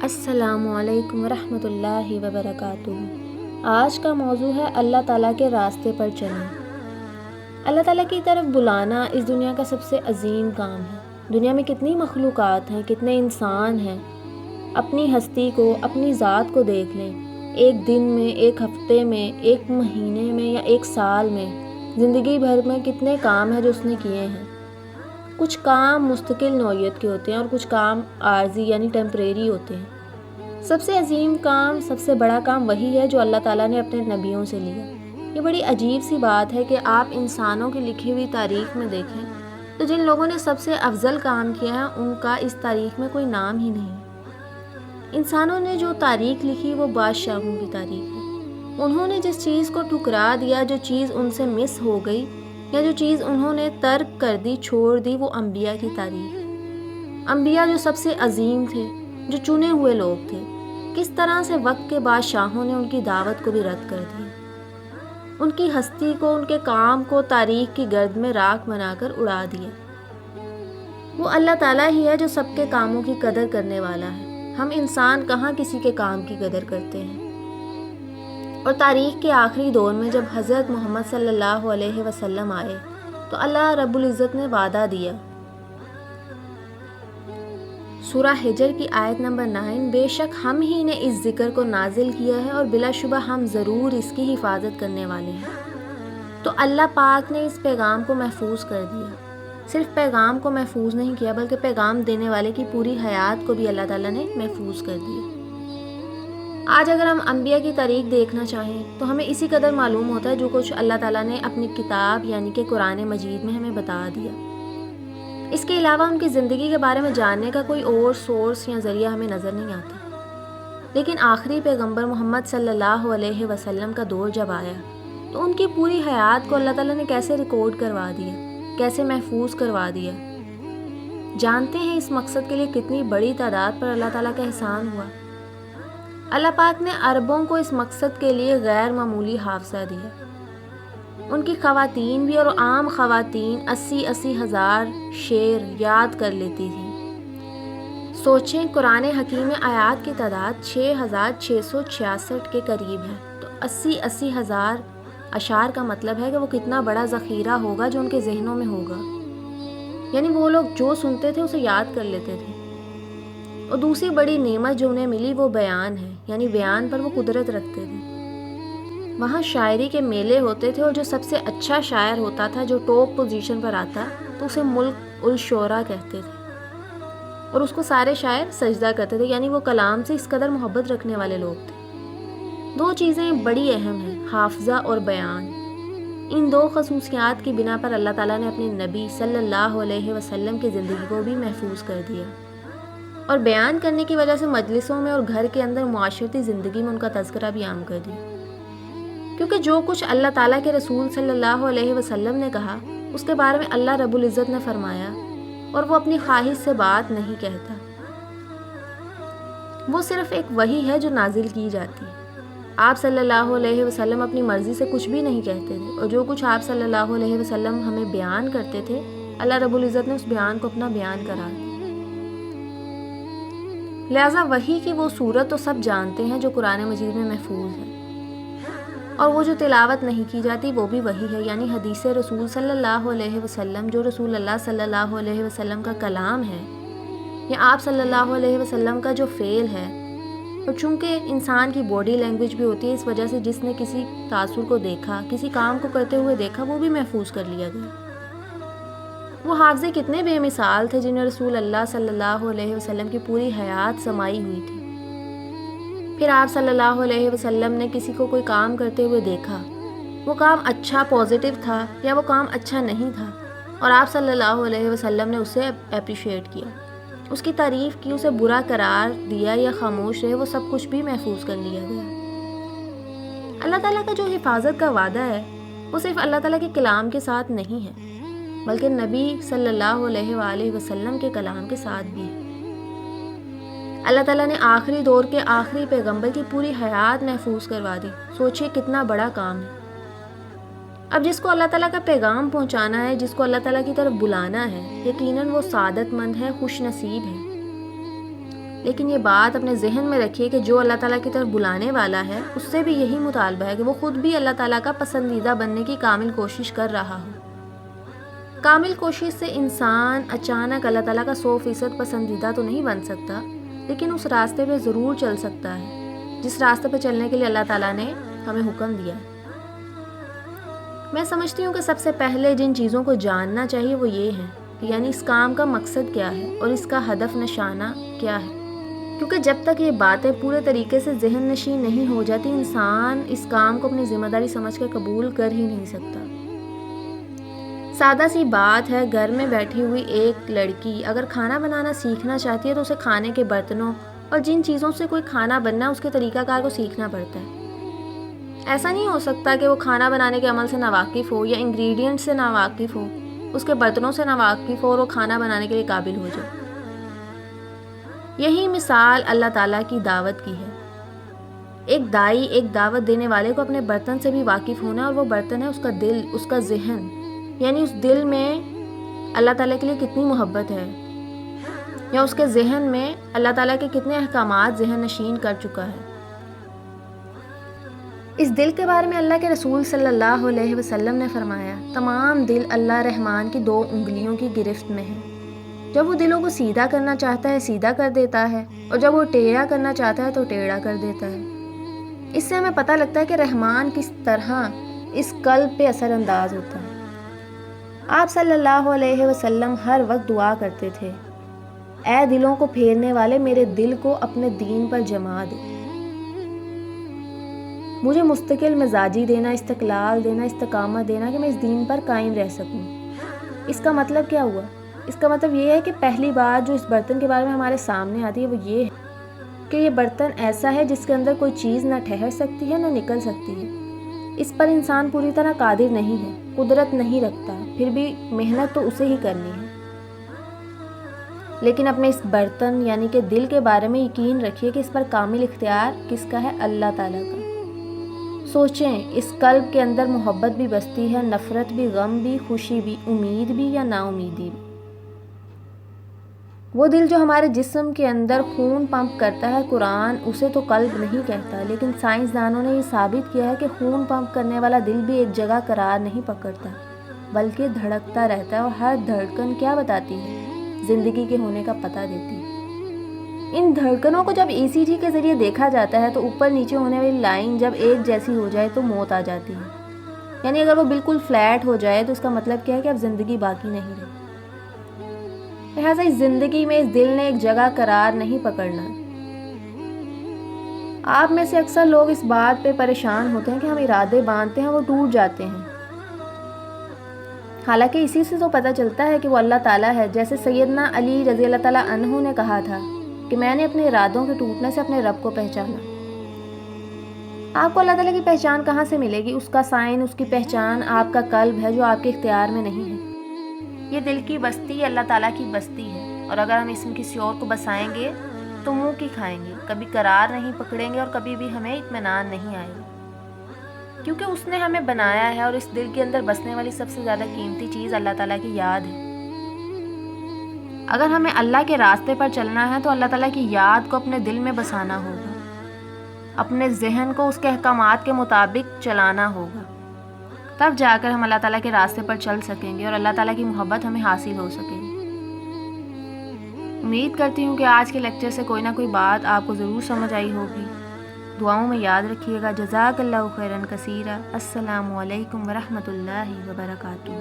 السلام علیکم ورحمۃ اللہ وبرکاتہ۔ آج کا موضوع ہے اللہ تعالیٰ کے راستے پر چلیں۔ اللہ تعالیٰ کی طرف بلانا اس دنیا کا سب سے عظیم کام ہے۔ دنیا میں کتنی مخلوقات ہیں، کتنے انسان ہیں۔ اپنی ہستی کو، اپنی ذات کو دیکھ لیں۔ ایک دن میں، ایک ہفتے میں، ایک مہینے میں یا ایک سال میں، زندگی بھر میں کتنے کام ہیں جو اس نے کیے ہیں۔ کچھ کام مستقل نوعیت کے ہوتے ہیں اور کچھ کام عارضی یعنی ٹیمپریری ہوتے ہیں۔ سب سے عظیم کام، سب سے بڑا کام وہی ہے جو اللہ تعالیٰ نے اپنے نبیوں سے لیا۔ یہ بڑی عجیب سی بات ہے کہ آپ انسانوں کی لکھی ہوئی تاریخ میں دیکھیں تو جن لوگوں نے سب سے افضل کام کیا ہے ان کا اس تاریخ میں کوئی نام ہی نہیں۔ انسانوں نے جو تاریخ لکھی وہ بادشاہوں کی تاریخ ہے۔ انہوں نے جس چیز کو ٹھکرا دیا، جو چیز ان سے مس ہو گئی یا جو چیز انہوں نے ترک کر دی، چھوڑ دی، وہ انبیاء کی تاریخ ہے۔ انبیاء جو سب سے عظیم تھے، جو چنے ہوئے لوگ تھے، کس طرح سے وقت کے بادشاہوں نے ان کی دعوت کو بھی رد کر دیا، ان کی ہستی کو، ان کے کام کو تاریخ کی گرد میں راکھ بنا کر اڑا دیا۔ وہ اللہ تعالیٰ ہی ہے جو سب کے کاموں کی قدر کرنے والا ہے۔ ہم انسان کہاں کسی کے کام کی قدر کرتے ہیں۔ اور تاریخ کے آخری دور میں جب حضرت محمد صلی اللہ علیہ وسلم آئے تو اللہ رب العزت نے وعدہ دیا۔ سورہ حجر کی آیت نمبر 9، بے شک ہم ہی نے اس ذکر کو نازل کیا ہے اور بلا شبہ ہم ضرور اس کی حفاظت کرنے والے ہیں۔ تو اللہ پاک نے اس پیغام کو محفوظ کر دیا۔ صرف پیغام کو محفوظ نہیں کیا بلکہ پیغام دینے والے کی پوری حیات کو بھی اللہ تعالیٰ نے محفوظ کر دیا۔ آج اگر ہم انبیاء کی تاریخ دیکھنا چاہیں تو ہمیں اسی قدر معلوم ہوتا ہے جو کچھ اللہ تعالیٰ نے اپنی کتاب یعنی کہ قرآن مجید میں ہمیں بتا دیا۔ اس کے علاوہ ان کی زندگی کے بارے میں جاننے کا کوئی اور سورس یا ذریعہ ہمیں نظر نہیں آتا۔ لیکن آخری پیغمبر محمد صلی اللہ علیہ وسلم کا دور جب آیا تو ان کی پوری حیات کو اللہ تعالیٰ نے کیسے ریکارڈ کروا دیا، کیسے محفوظ کروا دیا۔ جانتے ہیں اس مقصد کے لیے کتنی بڑی تعداد پر اللہ تعالیٰ کا احسان ہوا۔ اللہ پاک نے عربوں کو اس مقصد کے لیے غیر معمولی حافظہ دیا۔ ان کی خواتین بھی اور عام خواتین 80 ہزار شعر یاد کر لیتی تھیں۔ سوچیں قرآن حکیم میں آیات کی تعداد 6666 کے قریب ہے تو 80 ہزار اشعار کا مطلب ہے کہ وہ کتنا بڑا ذخیرہ ہوگا جو ان کے ذہنوں میں ہوگا۔ یعنی وہ لوگ جو سنتے تھے اسے یاد کر لیتے تھے۔ اور دوسری بڑی نعمت جو انہیں ملی وہ بیان ہے، یعنی بیان پر وہ قدرت رکھتے تھے۔ وہاں شاعری کے میلے ہوتے تھے اور جو سب سے اچھا شاعر ہوتا تھا، جو ٹاپ پوزیشن پر آتا، تو اسے ملک الشعراء کہتے تھے اور اس کو سارے شاعر سجدہ کرتے تھے، یعنی وہ کلام سے اس قدر محبت رکھنے والے لوگ تھے۔ دو چیزیں بڑی اہم ہیں، حافظہ اور بیان۔ ان دو خصوصیات کی بنا پر اللہ تعالیٰ نے اپنے نبی صلی اللہ علیہ وسلم کی زندگی کو بھی محفوظ کر دیا۔ اور بیان کرنے کی وجہ سے مجلسوں میں اور گھر کے اندر معاشرتی زندگی میں ان کا تذکرہ بھی عام کر دیا۔ کیونکہ جو کچھ اللہ تعالیٰ کے رسول صلی اللہ علیہ وسلم نے کہا اس کے بارے میں اللہ رب العزت نے فرمایا اور وہ اپنی خواہش سے بات نہیں کہتا۔ وہ صرف ایک وحی ہے جو نازل کی جاتی ہے۔ آپ صلی اللہ علیہ وسلم اپنی مرضی سے کچھ بھی نہیں کہتے تھے اور جو کچھ آپ صلی اللہ علیہ وسلم ہمیں بیان کرتے تھے اللہ رب العزت نے اس بیان کو اپنا بیان قرار دیا۔ لہٰذا وحی کی وہ صورت تو سب جانتے ہیں جو قرآن مجید میں محفوظ ہے، اور وہ جو تلاوت نہیں کی جاتی وہ بھی وحی ہے، یعنی حدیث رسول صلی اللہ علیہ وسلم، جو رسول اللہ صلی اللہ علیہ وسلم کا کلام ہے یا آپ صلی اللہ علیہ وسلم کا جو فعل ہے۔ اور چونکہ انسان کی باڈی لینگویج بھی ہوتی ہے، اس وجہ سے جس نے کسی تاثر کو دیکھا، کسی کام کو کرتے ہوئے دیکھا، وہ بھی محفوظ کر لیا گیا۔ وہ حافظے کتنے بے مثال تھے جنہیں رسول اللہ صلی اللہ علیہ وسلم کی پوری حیات سمائی ہوئی تھی۔ پھر آپ صلی اللہ علیہ وسلم نے کسی کو کوئی کام کرتے ہوئے دیکھا، وہ کام اچھا پازیٹیو تھا یا وہ کام اچھا نہیں تھا، اور آپ صلی اللہ علیہ وسلم نے اسے اپریشیٹ کیا، اس کی تعریف کی، اسے برا قرار دیا یا خاموش رہے، وہ سب کچھ بھی محفوظ کر لیا گیا۔ اللہ تعالیٰ کا جو حفاظت کا وعدہ ہے وہ صرف اللہ تعالیٰ کے کلام کے ساتھ نہیں ہے بلکہ نبی صلی اللہ علیہ وآلہ وسلم کے کلام کے ساتھ بھی ہے۔ اللہ تعالیٰ نے آخری دور کے آخری پیغمبر کی پوری حیات محفوظ کروا دی۔ سوچئے کتنا بڑا کام ہے۔ اب جس کو اللہ تعالیٰ کا پیغام پہنچانا ہے، جس کو اللہ تعالیٰ کی طرف بلانا ہے، یقیناً وہ سعادت مند ہے، خوش نصیب ہے۔ لیکن یہ بات اپنے ذہن میں رکھیے کہ جو اللہ تعالیٰ کی طرف بلانے والا ہے اس سے بھی یہی مطالبہ ہے کہ وہ خود بھی اللہ تعالیٰ کا پسندیدہ بننے کی کامل کوشش کر رہا ہو۔ کامل کوشش سے انسان اچانک اللہ تعالیٰ کا 100% پسندیدہ تو نہیں بن سکتا، لیکن اس راستے پہ ضرور چل سکتا ہے جس راستے پہ چلنے کے لیے اللہ تعالیٰ نے ہمیں حکم دیا ہے۔ میں سمجھتی ہوں کہ سب سے پہلے جن چیزوں کو جاننا چاہیے وہ یہ ہے کہ یعنی اس کام کا مقصد کیا ہے اور اس کا ہدف نشانہ کیا ہے، کیونکہ جب تک یہ باتیں پورے طریقے سے ذہن نشین نہیں ہو جاتی انسان اس کام کو اپنی ذمہ داری سمجھ کر قبول کر ہی نہیں سکتا۔ سادہ سی بات ہے، گھر میں بیٹھی ہوئی ایک لڑکی اگر کھانا بنانا سیکھنا چاہتی ہے تو اسے کھانے کے برتنوں اور جن چیزوں سے کوئی کھانا بننا ہے اس کے طریقہ کار کو سیکھنا پڑتا ہے۔ ایسا نہیں ہو سکتا کہ وہ کھانا بنانے کے عمل سے ناواقف ہو یا انگریڈینٹ سے ناواقف ہو، اس کے برتنوں سے ناواقف ہو اور وہ کھانا بنانے کے لیے قابل ہو جائے۔ یہی مثال اللہ تعالیٰ کی دعوت کی ہے۔ ایک داعی ایک دعوت دینے والے کو اپنے برتن سے بھی واقف ہونا ہے، اور وہ برتن ہے اس کا دل، اس کا ذہن، یعنی اس دل میں اللہ تعالیٰ کے لیے کتنی محبت ہے یا اس کے ذہن میں اللہ تعالیٰ کے کتنے احکامات ذہن نشین کر چکا ہے۔ اس دل کے بارے میں اللہ کے رسول صلی اللہ علیہ وسلم نے فرمایا، تمام دل اللہ رحمان کی 2 انگلیوں کی گرفت میں ہے۔ جب وہ دلوں کو سیدھا کرنا چاہتا ہے سیدھا کر دیتا ہے، اور جب وہ ٹیڑھا کرنا چاہتا ہے تو ٹیڑھا کر دیتا ہے۔ اس سے ہمیں پتہ لگتا ہے کہ رحمان کس طرح اس قلب پہ اثر انداز ہوتا ہے۔ آپ صلی اللہ علیہ وسلم ہر وقت دعا کرتے تھے، اے دلوں کو پھیرنے والے میرے دل کو اپنے دین پر جما دے، مجھے مستقل مزاجی دینا، استقلال دینا، استقامت دینا کہ میں اس دین پر قائم رہ سکوں۔ اس کا مطلب کیا ہوا؟ اس کا مطلب یہ ہے کہ پہلی بات جو اس برتن کے بارے میں ہمارے سامنے آتی ہے وہ یہ ہے کہ یہ برتن ایسا ہے جس کے اندر کوئی چیز نہ ٹھہر سکتی ہے نہ نکل سکتی ہے۔ اس پر انسان پوری طرح قادر نہیں ہے، قدرت نہیں رکھتا، پھر بھی محنت تو اسے ہی کرنی ہے۔ لیکن اپنے اس برتن یعنی کہ دل کے بارے میں یقین رکھیے کہ اس پر کامل اختیار کس کا ہے؟ اللہ تعالیٰ کا۔ سوچیں، اس قلب کے اندر محبت بھی بستی ہے، نفرت بھی، غم بھی، خوشی بھی، امید بھی یا نا امیدی بھی۔ وہ دل جو ہمارے جسم کے اندر خون پمپ کرتا ہے، قرآن اسے تو قلب نہیں کہتا، لیکن سائنسدانوں نے یہ ثابت کیا ہے کہ خون پمپ کرنے والا دل بھی ایک جگہ قرار نہیں پکڑتا بلکہ دھڑکتا رہتا ہے، اور ہر دھڑکن کیا بتاتی ہے؟ زندگی کے ہونے کا پتہ دیتی ہے۔ ان دھڑکنوں کو جب ECG کے ذریعے دیکھا جاتا ہے تو اوپر نیچے ہونے والی لائن جب ایک جیسی ہو جائے تو موت آ جاتی ہے، یعنی اگر وہ بالکل فلیٹ ہو جائے تو اس کا مطلب کیا ہے کہ اب زندگی باقی نہیں رہی۔ لہٰذا اس زندگی میں اس دل نے ایک جگہ قرار نہیں پکڑنا۔ آپ میں سے اکثر لوگ اس بات پہ پریشان ہوتے ہیں کہ ہم ارادے باندھتے ہیں وہ ٹوٹ جاتے ہیں، حالانکہ اسی سے تو پتہ چلتا ہے کہ وہ اللہ تعالیٰ ہے۔ جیسے سیدنا علی رضی اللہ تعالیٰ عنہ نے کہا تھا کہ میں نے اپنے ارادوں کے ٹوٹنے سے اپنے رب کو پہچانا۔ آپ کو اللہ تعالیٰ کی پہچان کہاں سے ملے گی؟ اس کا سائن، اس کی پہچان آپ کا قلب ہے جو آپ کے اختیار میں نہیں ہے۔ یہ دل کی بستی اللہ تعالیٰ کی بستی ہے، اور اگر ہم اس میں کسی اور کو بسائیں گے تو منہ کی کھائیں گے، کبھی قرار نہیں پکڑیں گے اور کبھی بھی ہمیں اطمینان نہیں آئے گا، کیونکہ اس نے ہمیں بنایا ہے، اور اس دل کے اندر بسنے والی سب سے زیادہ قیمتی چیز اللہ تعالیٰ کی یاد ہے۔ اگر ہمیں اللہ کے راستے پر چلنا ہے تو اللہ تعالیٰ کی یاد کو اپنے دل میں بسانا ہوگا، اپنے ذہن کو اس کے احکامات کے مطابق چلانا ہوگا، تب جا کر ہم اللہ تعالیٰ کے راستے پر چل سکیں گے اور اللہ تعالیٰ کی محبت ہمیں حاصل ہو سکے گی۔ امید کرتی ہوں کہ آج کے لیکچر سے کوئی نہ کوئی بات آپ کو ضرور سمجھ آئی ہوگی۔ دعاؤں میں یاد رکھیے گا۔ جزاک اللہ خیرا کثیرا۔ السلام علیکم ورحمۃ اللہ وبرکاتہ۔